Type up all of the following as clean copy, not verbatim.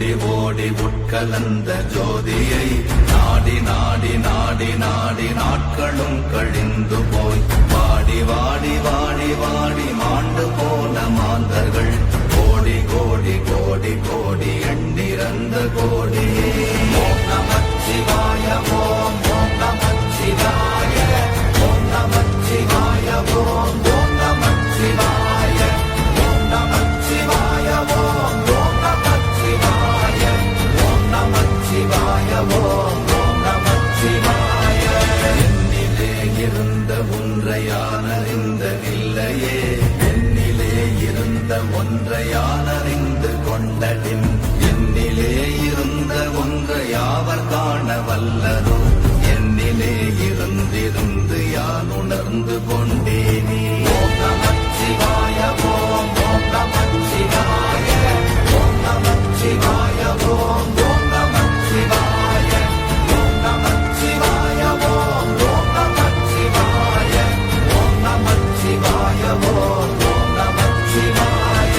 ஓடி ஓடி உட்கலந்த ஜோதியை நாடி நாடி நாடி நாடி நாட்களும் கழிந்து போய் வாடி வாடி வாடி வாடி மாண்டு போன மாந்தர்கள் கோடி கோடி கோடி கோடி எண்ணிறந்த கோடி. ஓம் நமச்சிவாய ஓம் ஓம் நமச்சிவாய ஓம் நமச்சிவாய ஓம் ஓம் நமச்சிவாய ஓம் நமச்சிவாய ஓம் ஓம் நமச்சிவாய ஓம் நமச்சிவாய ஓம் ஓம் நமச்சிவாய. என்னிலே இருந்த ஒன்றையானறிந்ததில்லையே என்னிலே இருந்த ஒன்றையானறிந்து கொண்டடின் என்னிலே இருந்த ஒன்றை யாவர் காண வல்லதோ என்னிலே இருந்திருந்து யான் உணர்ந்து கொண்டேனே. ஓம் நமச்சிவாய ஓம் ஓம் நமச்சிவாய ஓம் நமச்சிவாய ஓம் ஓம் நமச்சிவாய ஓம் நமச்சிவாய ஓம் ஓம் நமச்சிவாய ஓம் நமச்சிவாய ஓம் ஓம் நமச்சிவாய.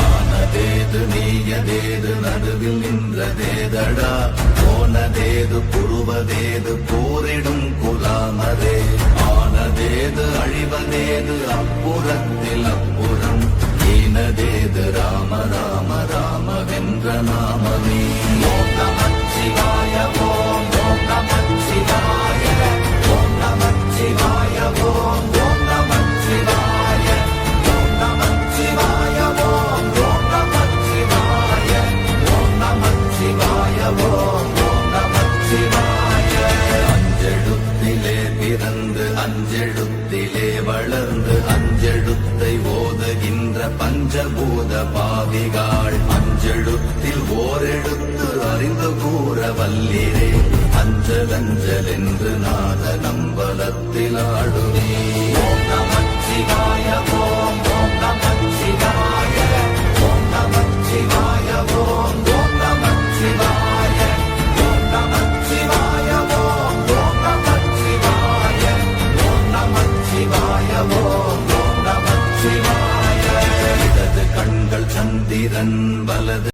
ஆனதேது நீயதேது நடுவில் நின்றதேதடா போனதேது புருவதேது போரிடும் குலாமதே ஆனதேது அழிவதேது